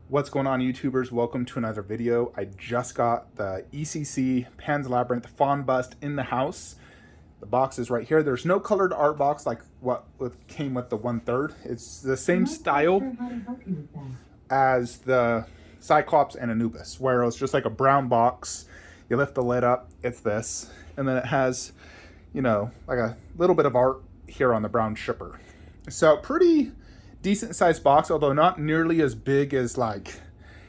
What's going on, YouTubers? Welcome to another video. I just got the ECC Pan's Labyrinth Faun bust in the house. The box is right here. There's no colored art box like what came with the 1/3. It's the same style as the Cyclops and Anubis, where it's just like a brown box. You lift the lid up, it's this. And then it has, you know, like a little bit of art here on the brown shipper. So pretty decent sized box, although not nearly as big as like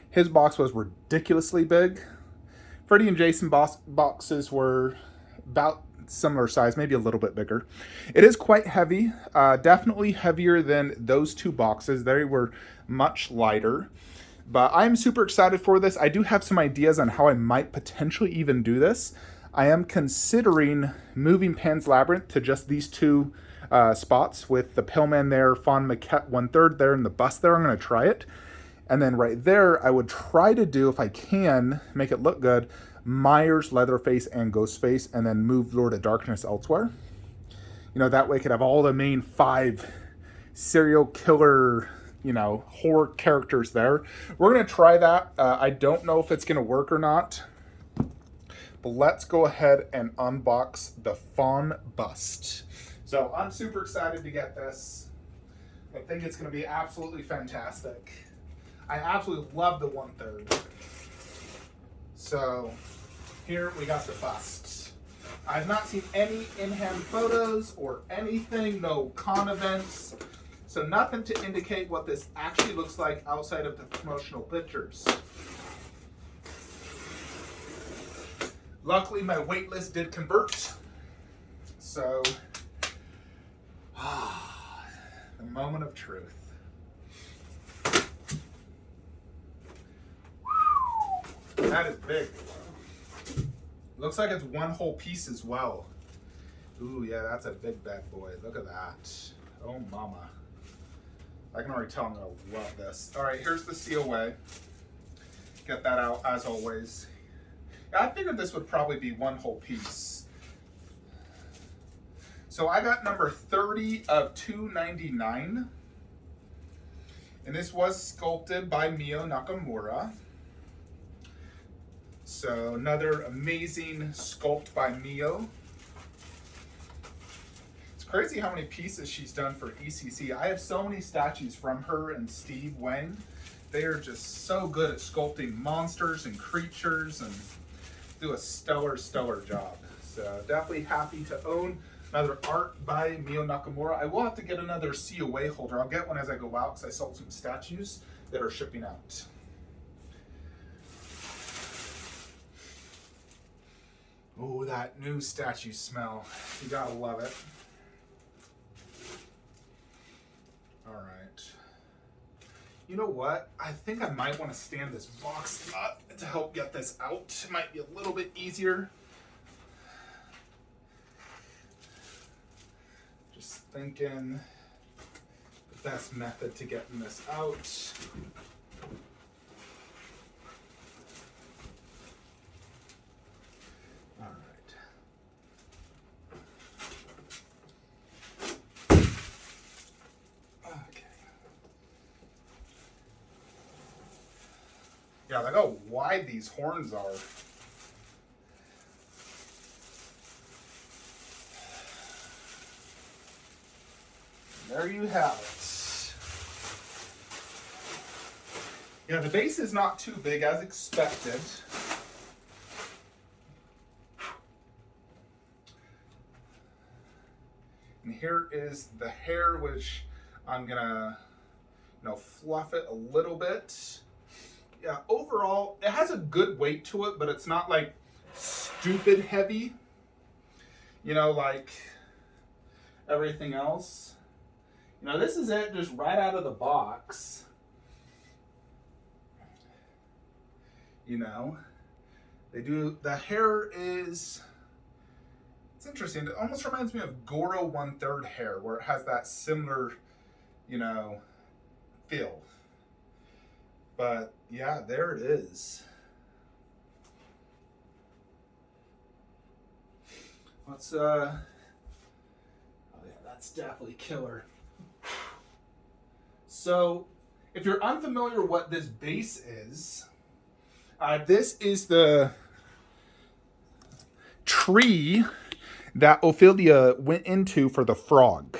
his box was ridiculously big. Freddy and Jason boxes were about similar size, maybe a little bit bigger. It is quite heavy, definitely heavier than those two boxes. They were much lighter, but I'm super excited for this. I do have some ideas on how I might potentially even do this. I am considering moving Pan's Labyrinth to just these two spots with the Pillman there, Faun Maquette 1/3 there, and the bust there. I'm going to try it. And then right there, I would try to do, if I can, make it look good, Myers, Leatherface, and Ghostface, and then move Lord of Darkness elsewhere. You know, that way I could have all the main 5 serial killer, you know, horror characters there. We're going to try that. I don't know if it's going to work or not. But let's go ahead and unbox the Faun bust. So I'm super excited to get this. I think it's going to be absolutely fantastic. I absolutely love the 1/3. So here we got the bust. I've not seen any in-hand photos or anything, no con events. So nothing to indicate what this actually looks like outside of the promotional pictures. Luckily, my wait list did convert. So, the moment of truth. That is big. Looks like it's one whole piece as well. Ooh, yeah, that's a big bad boy. Look at that. Oh, mama. I can already tell I'm going to love this. All right, here's the COA. Get that out as always. I figured this would probably be one whole piece. So I got number 30 of 299. And this was sculpted by Mio Nakamura. So another amazing sculpt by Mio. It's crazy how many pieces she's done for ECC. I have so many statues from her and Steve Wang. They are just so good at sculpting monsters and creatures and do a stellar job. So definitely happy to own another art by Mio Nakamura. I will have to get another COA holder. I'll get one as I go out because I sold some statues that are shipping out. Oh, that new statue smell. You gotta love it. All right. You know what? I think I might want to stand this box up to help get this out. It might be a little bit easier. Just thinking the best method to getting this out. All right. Yeah, look how wide these horns are. There you have it. Yeah, the base is not too big as expected. And here is the hair, which I'm gonna, fluff it a little bit. Yeah, overall, it has a good weight to it, but it's not like stupid heavy, like everything else. This is it just right out of the box. The hair is, it's interesting. It almost reminds me of Goro 1/3 hair, where it has that similar, feel. But yeah, there it is. Let's oh yeah, that's definitely killer. So If you're unfamiliar what this base is, this is the tree that Ophelia went into for the frog.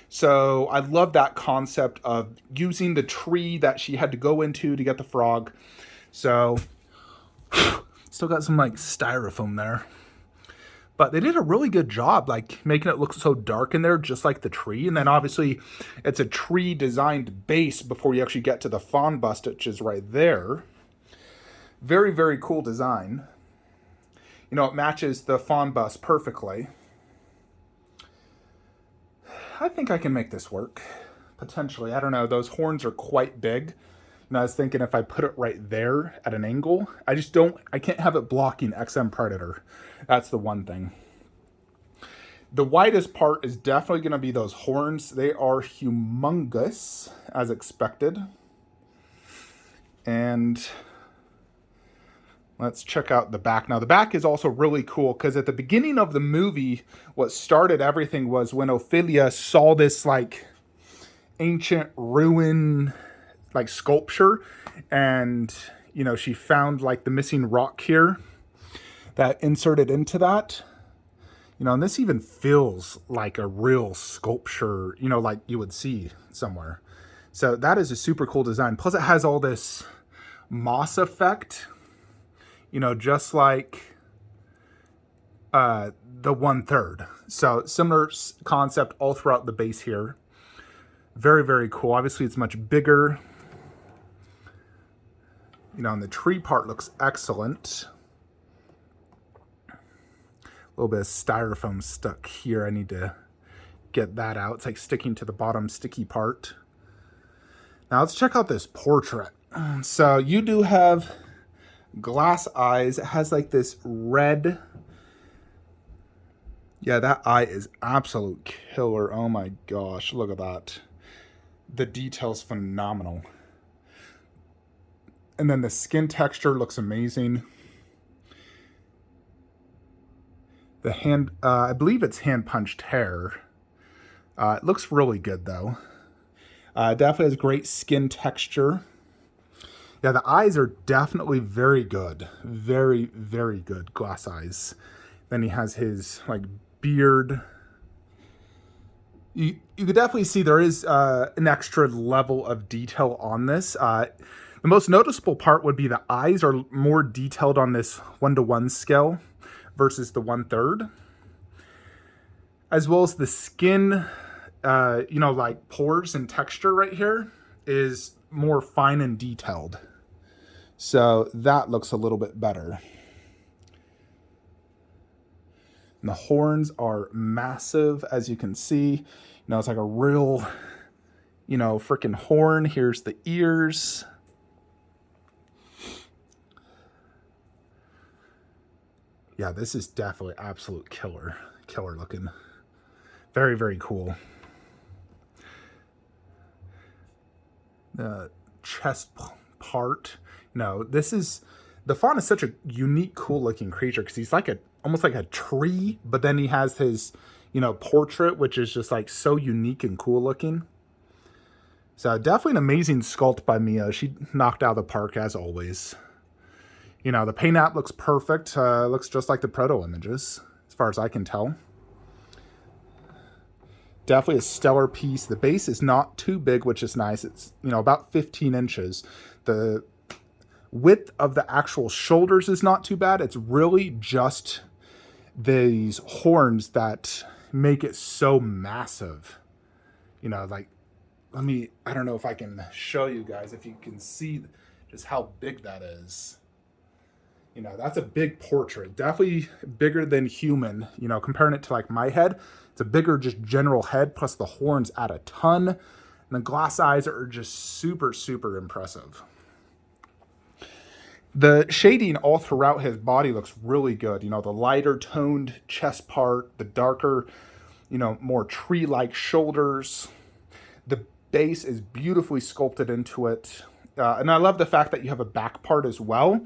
So I love that concept of using the tree that she had to go into to get the frog. So still got some like styrofoam there. But they did a really good job, like making it look so dark in there, just like the tree. And then obviously it's a tree designed base before you actually get to the faun bust, which is right there. Very, very cool design. You know, it matches the faun bust perfectly. I think I can make this work, potentially. I don't know, those horns are quite big. And I was thinking if I put it right there at an angle, I can't have it blocking XM Predator. That's the one thing. The widest part is definitely going to be those horns. They are humongous, as expected. And let's check out the back. Now, the back is also really cool because at the beginning of the movie, what started everything was when Ophelia saw this, like, ancient ruin, like, sculpture. And, you know, she found, like, the missing rock here that inserted into that. You know, and this even feels like a real sculpture, you know, like you would see somewhere. So that is a super cool design. Plus, it has all this moss effect. You know, just like the 1/3. So similar concept all throughout the base here. Very, very cool. Obviously, it's much bigger. You know, and the tree part looks excellent. A little bit of styrofoam stuck here. I need to get that out. It's like sticking to the bottom sticky part. Now let's check out this portrait. So you do have glass eyes. It has like this red. Yeah, that eye is absolute killer. Oh my gosh, look at that. The detail's phenomenal. And then the skin texture looks amazing. The hand, I believe it's hand punched hair. It looks really good though. Definitely has great skin texture. Yeah, the eyes are definitely very good. Very, very good glass eyes. Then he has his like beard. You could definitely see there is an extra level of detail on this. The most noticeable part would be the eyes are more detailed on this 1:1 scale versus the 1/3. As well as the skin, you know, like pores and texture right here is more fine and detailed. So that looks a little bit better. And the horns are massive, as you can see. You know, it's like a real, you know, freaking horn. Here's the ears. Yeah, this is definitely absolute killer looking. Very, very cool. The chest part. No, the faun is such a unique, cool looking creature because he's like almost like a tree, but then he has his, you know, portrait, which is just like so unique and cool looking. So definitely an amazing sculpt by Mia. She knocked out of the park as always. You know, the paint app looks perfect. Looks just like the proto images, as far as I can tell. Definitely a stellar piece. The base is not too big, which is nice. It's, you know, about 15 inches. The width of the actual shoulders is not too bad. It's really just these horns that make it so massive. You know, like, I don't know if I can show you guys, if you can see just how big that is. You know, that's a big portrait. Definitely bigger than human. You know, comparing it to like my head, it's a bigger just general head, plus the horns add a ton. And the glass eyes are just super, super impressive. The shading all throughout his body looks really good. You know, the lighter toned chest part, the darker, you know, more tree-like shoulders. The base is beautifully sculpted into it. And I love the fact that you have a back part as well,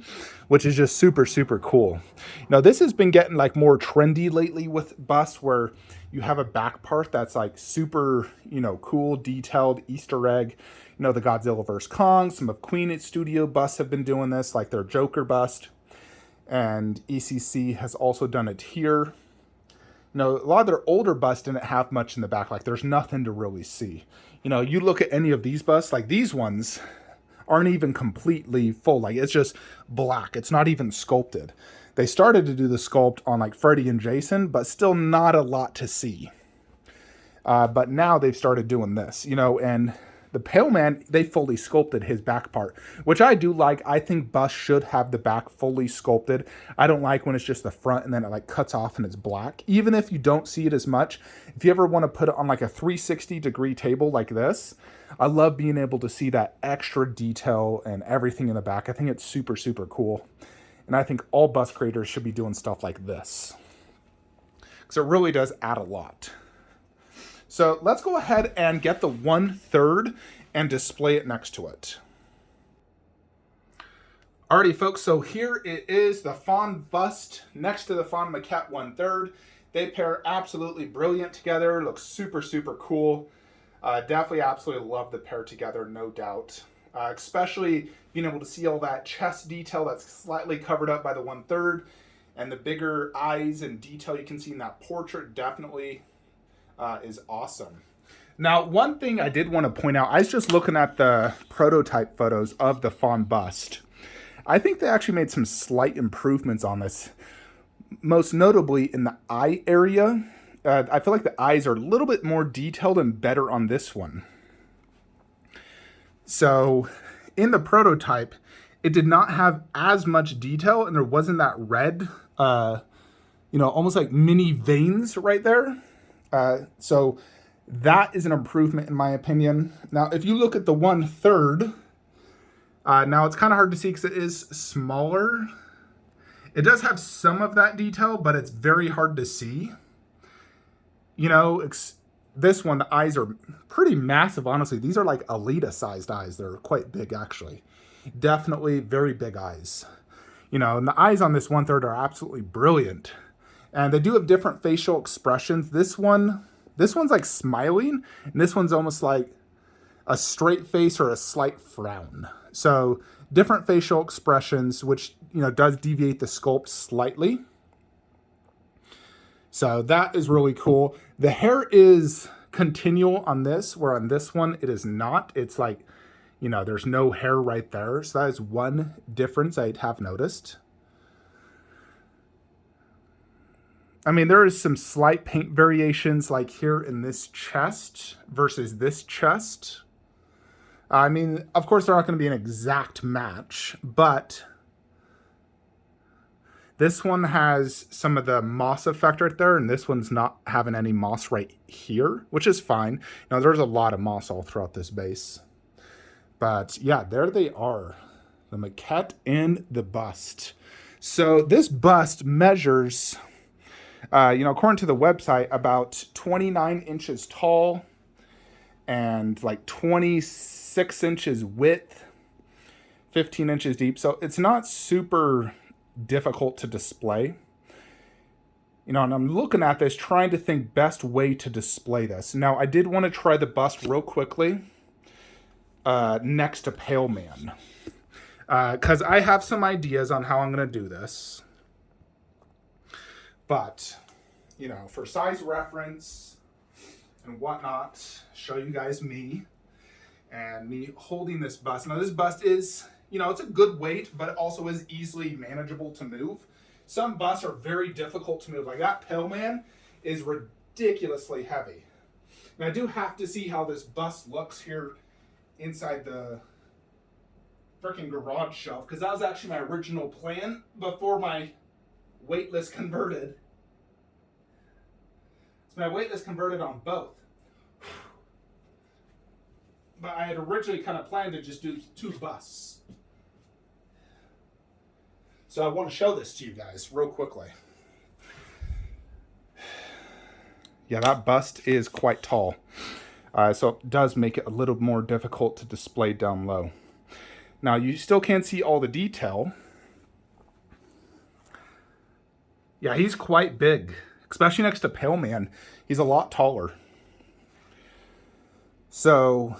which is just super, super cool. Now, this has been getting like more trendy lately with busts where you have a back part that's like super, you know, cool, detailed Easter egg. You know, the Godzilla vs. Kong, some of Queen Studio busts have been doing this, like their Joker bust. And ECC has also done it here. You know, a lot of their older busts didn't have much in the back. Like, there's nothing to really see. You know, you look at any of these busts, like these ones aren't even completely full. Like, it's just black. It's not even sculpted. They started to do the sculpt on, like, Freddy and Jason, but still not a lot to see. But now they've started doing this, you know, and the Pale Man, they fully sculpted his back part, which I do like. I think busts should have the back fully sculpted. I don't like when it's just the front and then it like cuts off and it's black. Even if you don't see it as much, if you ever want to put it on like a 360-degree table like this, I love being able to see that extra detail and everything in the back. I think it's super, super cool. And I think all bust creators should be doing stuff like this, because it really does add a lot. So let's go ahead and get the 1/3 and display it next to it. Alrighty, folks, so here it is, the Faun bust next to the Faun maquette 1/3. They pair absolutely brilliant together. Looks super, super cool. Definitely absolutely love the pair together, no doubt. Especially being able to see all that chest detail that's slightly covered up by the 1/3, and the bigger eyes and detail you can see in that portrait definitely is awesome. Now, one thing I did want to point out, I was just looking at the prototype photos of the Faun bust. I think they actually made some slight improvements on this, most notably in the eye area. I feel like the eyes are a little bit more detailed and better on this one. So in the prototype, it did not have as much detail, and there wasn't that red, you know, almost like mini veins right there. So that is an improvement in my opinion. Now, if you look at the 1/3, now it's kind of hard to see because it is smaller. It does have some of that detail, but it's very hard to see. You know, this one, the eyes are pretty massive, honestly. These are like Alita-sized eyes. They're quite big, actually. Definitely very big eyes. You know, and the eyes on this 1/3 are absolutely brilliant. And they do have different facial expressions. This one's like smiling, and this one's almost like a straight face or a slight frown. So different facial expressions, which, you know, does deviate the sculpt slightly. So that is really cool. The hair is continual on this, where on this one it is not. It's like, you know, there's no hair right there. So that is one difference I'd have noticed. I mean, there is some slight paint variations, like here in this chest versus this chest. I mean, of course, they're not going to be an exact match, but this one has some of the moss effect right there, and this one's not having any moss right here, which is fine. Now, there's a lot of moss all throughout this base. But yeah, there they are, the maquette and the bust. So this bust measures, you know, according to the website, about 29 inches tall and like 26 inches width, 15 inches deep. So it's not super difficult to display. You know, and I'm looking at this, trying to think best way to display this. Now, I did want to try the bust real quickly next to Pale Man, because I have some ideas on how I'm going to do this. But, you know, for size reference and whatnot, show you guys me and me holding this bust. Now, this bust is, you know, it's a good weight, but it also is easily manageable to move. Some busts are very difficult to move. Like that Pale Man is ridiculously heavy. And I do have to see how this bust looks here inside the freaking garage shelf, because that was actually my original plan before my weightless converted. So my weightless converted on both. But I had originally kind of planned to just do 2 busts. So I want to show this to you guys real quickly. Yeah, that bust is quite tall. So it does make it a little more difficult to display down low. Now, you still can't see all the detail. Yeah, he's quite big, especially next to Pale Man. He's a lot taller. So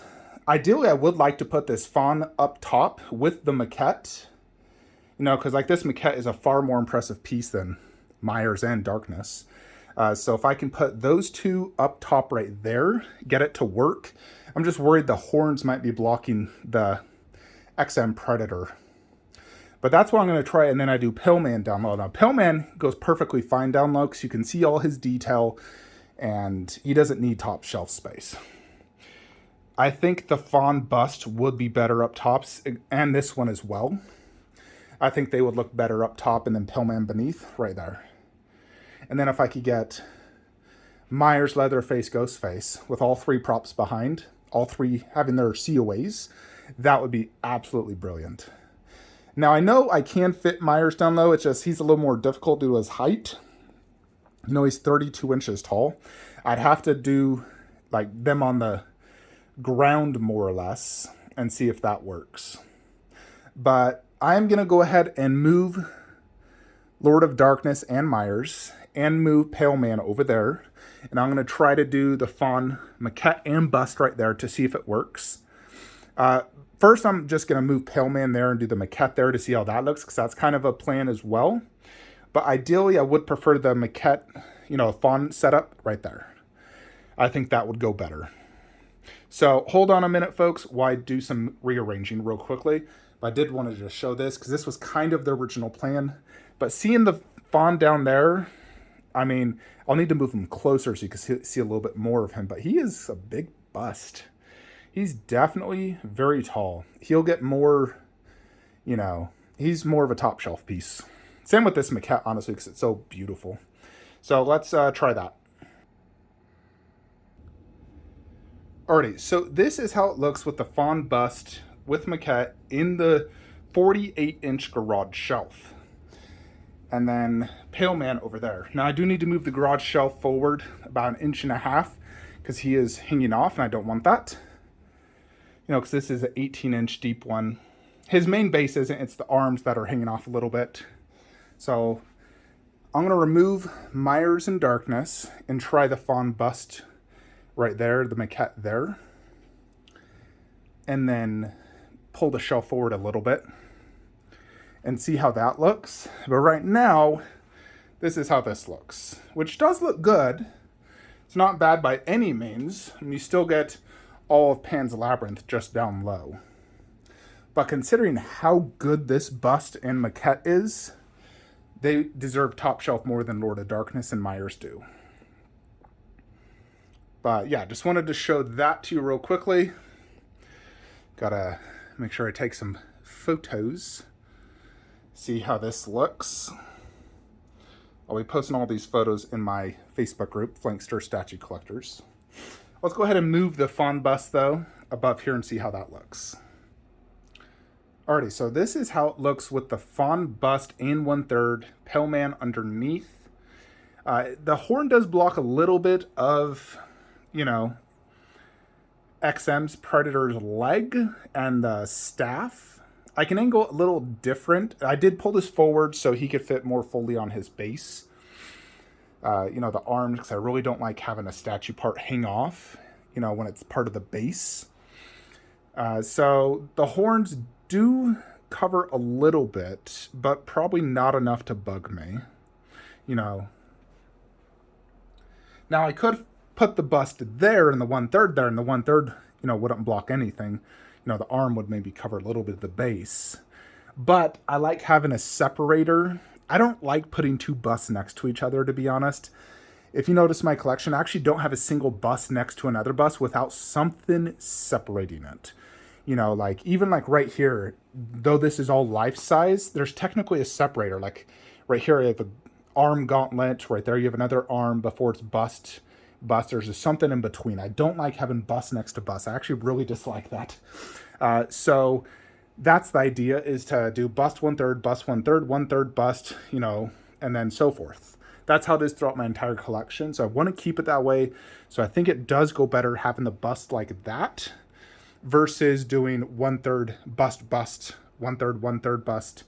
Ideally, I would like to put this Faun up top with the maquette, you know, because like this maquette is a far more impressive piece than Myers and Darkness. So if I can put those two up top right there, get it to work. I'm just worried the horns might be blocking the XM Predator. But that's what I'm going to try, and then I do Pillman down low. Now, Pillman goes perfectly fine down low because you can see all his detail, and he doesn't need top shelf space. I think the Faun bust would be better up tops, and this one as well. I think they would look better up top and then Pillman beneath, right there. And then if I could get Myers, Leatherface, Ghostface with all three props behind, all three having their COAs, that would be absolutely brilliant. Now, I know I can fit Myers down low. It's just he's a little more difficult due to his height. You know, he's 32 inches tall. I'd have to do like them on the ground more or less and see if that works. But I'm going to go ahead and move Lord of Darkness and Myers and move Pale Man over there. And I'm going to try to do the Faun maquette and bust right there to see if it works. First, I'm just going to move Pale Man there and do the maquette there to see how that looks, because that's kind of a plan as well. But ideally, I would prefer the maquette, you know, Faun setup right there. I think that would go better. So hold on a minute, folks, while I do some rearranging real quickly. But I did want to just show this because this was kind of the original plan. But seeing the Faun down there, I mean, I'll need to move him closer so you can see a little bit more of him. But he is a big bust. He's definitely very tall. He'll get more, you know, he's more of a top shelf piece. Same with this maquette, honestly, because it's so beautiful. So let's try that. Alrighty, so this is how it looks with the Faun bust with maquette in the 48-inch garage shelf. And then Pale Man over there. Now, I do need to move the garage shelf forward about 1.5 inches because he is hanging off, and I don't want that. You know, because this is an 18-inch deep one. His main base isn't, it's the arms that are hanging off a little bit. So I'm going to remove Myers and Darkness and try the Faun bust right there, the maquette there. And then pull the shelf forward a little bit and see how that looks. But right now, this is how this looks, which does look good. It's not bad by any means. And you still get all of Pan's Labyrinth just down low. But considering how good this bust and maquette is, they deserve top shelf more than Lord of Darkness and Myers do. But yeah, just wanted to show that to you real quickly. Gotta make sure I take some photos. See how this looks. I'll be posting all these photos in my Facebook group, Flankster Statue Collectors. Let's go ahead and move the Faun bust, though, above here and see how that looks. Alrighty, so this is how it looks with the Faun bust in 1/3, Pale Man underneath. The horn does block a little bit of, you know, XM's Predator's leg and the staff. I can angle a little different. I did pull this forward so he could fit more fully on his base. You know, the arms, because I really don't like having a statue part hang off, you know, when it's part of the base. So the horns do cover a little bit, but probably not enough to bug me, you know. Now, I could put the bust there and the 1/3 there, and the 1/3, you know, wouldn't block anything. You know, the arm would maybe cover a little bit of the base. But I like having a separator. I don't like putting two busts next to each other, to be honest. If you notice my collection, I actually don't have a single bust next to another bust without something separating it. You know, like, even like right here, though this is all life size, there's technically a separator. Like right here, you have an arm gauntlet. Right there, you have another arm before it's bust. There's just something in between. I don't like having bust next to bust. I actually really dislike that. So that's the idea, is to do bust 1/3, bust 1/3, 1/3 bust, you know, and then so forth. That's how it is throughout my entire collection. So I want to keep it that way. So I think it does go better having the bust like that versus doing 1/3 bust, bust, 1/3, 1/3 bust.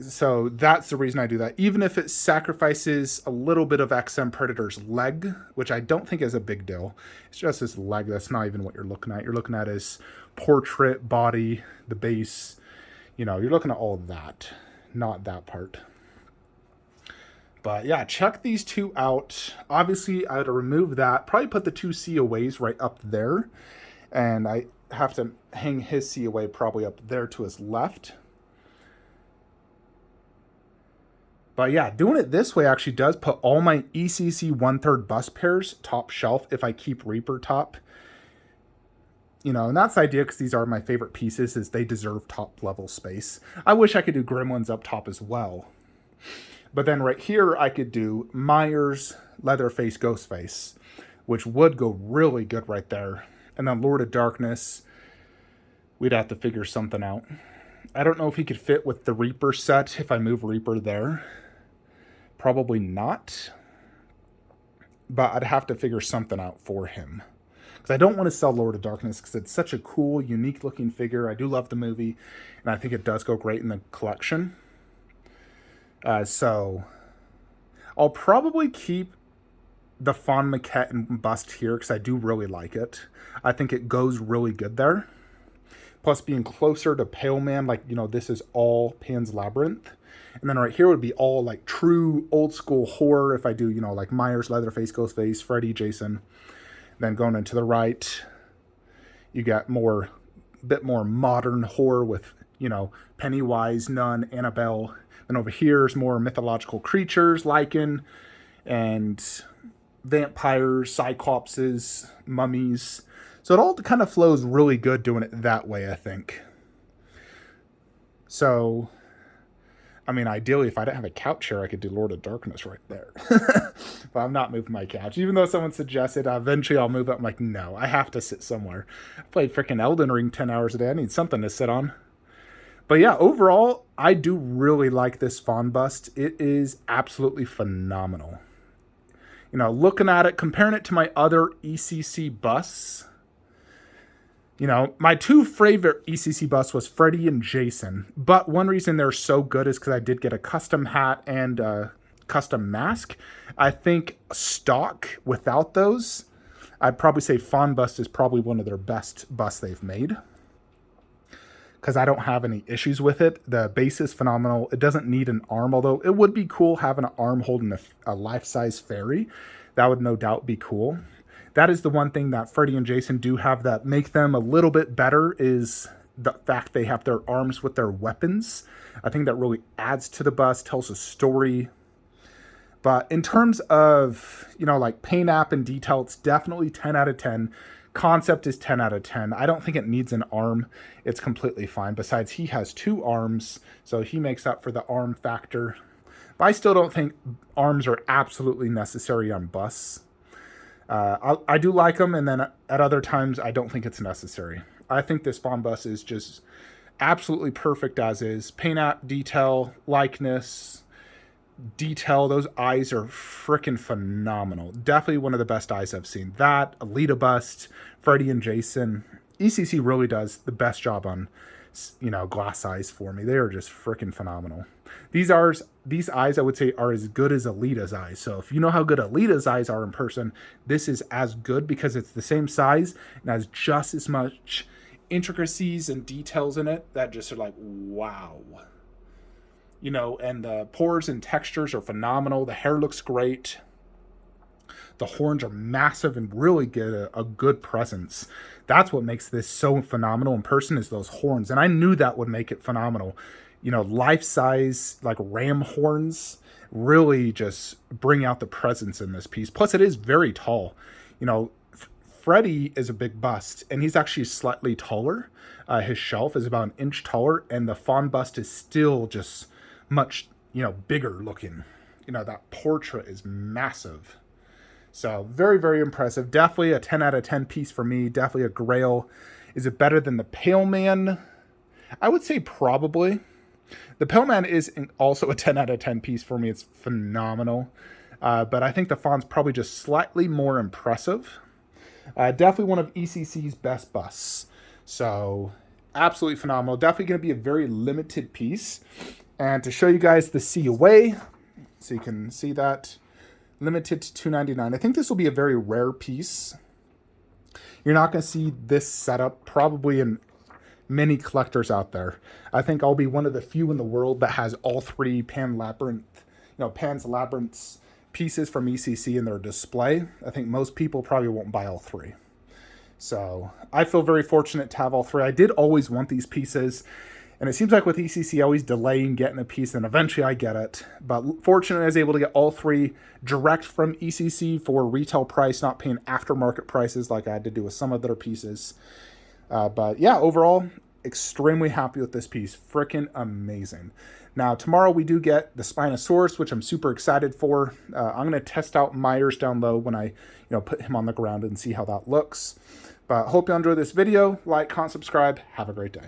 So that's the reason I do that. Even if it sacrifices a little bit of XM Predator's leg, which I don't think is a big deal. It's just his leg. That's not even what you're looking at. You're looking at his portrait, body, the base. You know, you're looking at all of that, not that part. But yeah, check these two out. Obviously, I had to remove that. Probably put the two COAs right up there. And I have to hang his COA probably up there to his left. But yeah, doing it this way actually does put all my ECC 1/3 bust pairs top shelf if I keep Reaper top. You know, and that's the idea because these are my favorite pieces, is they deserve top level space. I wish I could do Gremlins up top as well. But then right here, I could do Myers, Leatherface, Ghostface, which would go really good right there. And then Lord of Darkness, we'd have to figure something out. I don't know if he could fit with the Reaper set if I move Reaper there. Probably not. But I'd have to figure something out for him. Because I don't want to sell Lord of Darkness because it's such a cool, unique looking figure. I do love the movie. And I think it does go great in the collection. So I'll probably keep the Faun maquette and bust here because I do really like it. I think it goes really good there. Plus being closer to Pale Man, like, you know, this is all Pan's Labyrinth. And then right here would be all like true old school horror if I do, you know, like Myers, Leatherface, Ghostface, Freddy, Jason. Then going into the right, you got bit more modern horror with, you know, Pennywise, Nun, Annabelle. Then over here is more mythological creatures, Lycan, and vampires, cyclopses, mummies. So it all kind of flows really good doing it that way, I think. So, I mean, ideally, if I didn't have a couch chair, I could do Lord of Darkness right there. But I'm not moving my couch. Even though someone suggested eventually I'll move it, I'm like, no, I have to sit somewhere. I played freaking Elden Ring 10 hours a day. I need something to sit on. But yeah, overall, I do really like this Faun bust. It is absolutely phenomenal. You know, looking at it, comparing it to my other ECC busts, you know, my two favorite ECC busts was Freddy and Jason. But one reason they're so good is because I did get a custom hat and a custom mask. I think stock without those, I'd probably say Faun bust is probably one of their best busts they've made. Because I don't have any issues with it. The base is phenomenal. It doesn't need an arm, although it would be cool having an arm holding a life-size fairy. That would no doubt be cool. That is the one thing that Freddy and Jason do have that make them a little bit better, is the fact they have their arms with their weapons. I think that really adds to the bust, tells a story. But in terms of, you know, like paint app and detail, it's definitely 10 out of 10. Concept is 10 out of 10. I don't think it needs an arm. It's completely fine. Besides, he has two arms, so he makes up for the arm factor. But I still don't think arms are absolutely necessary on busts. I do like them, and then at other times, I don't think it's necessary. I think this Faun bust is just absolutely perfect as is. Paint app, detail, likeness, detail. Those eyes are freaking phenomenal. Definitely one of the best eyes I've seen. That, Alita bust, Freddy and Jason. ECC really does the best job on, you know, glass eyes for me. They are just freaking phenomenal. These eyes, I would say, are as good as Alita's eyes. So if you know how good Alita's eyes are in person, this is as good because it's the same size and has just as much intricacies and details in it that just are like, wow. You know, and the pores and textures are phenomenal. The hair looks great. The horns are massive and really get a good presence. That's what makes this so phenomenal in person, is those horns. And I knew that would make it phenomenal. You know, life-size, like ram horns, really just bring out the presence in this piece. Plus, it is very tall. You know, Freddy is a big bust, and he's actually slightly taller. His shelf is about an inch taller, and the Faun bust is still just much, you know, bigger looking. You know, that portrait is massive. So very, very impressive. Definitely a 10 out of 10 piece for me. Definitely a grail. Is it better than the Pale Man? I would say probably. The Pale Man is also a 10 out of 10 piece for me. It's phenomenal. But I think the Faun's probably just slightly more impressive. Definitely one of ECC's best busts. So absolutely phenomenal. Definitely going to be a very limited piece. And to show you guys the COA, so you can see that, limited to $2.99. I think this will be a very rare piece. You're not going to see this setup probably in many collectors out there. I think I'll be one of the few in the world that has all three Pan's Labyrinth's pieces from ECC in their display. I think most people probably won't buy all three. So I feel very fortunate to have all three. I did always want these pieces, and it seems like with ECC, always delaying getting a piece, and eventually I get it. But fortunately, I was able to get all three direct from ECC for retail price, not paying aftermarket prices like I had to do with some of their pieces. But yeah, overall, extremely happy with this piece. Freaking amazing. Now, tomorrow we do get the Spinosaurus, which I'm super excited for. I'm going to test out Myers down low when I put him on the ground and see how that looks. But hope you enjoyed this video. Like, comment, subscribe. Have a great day.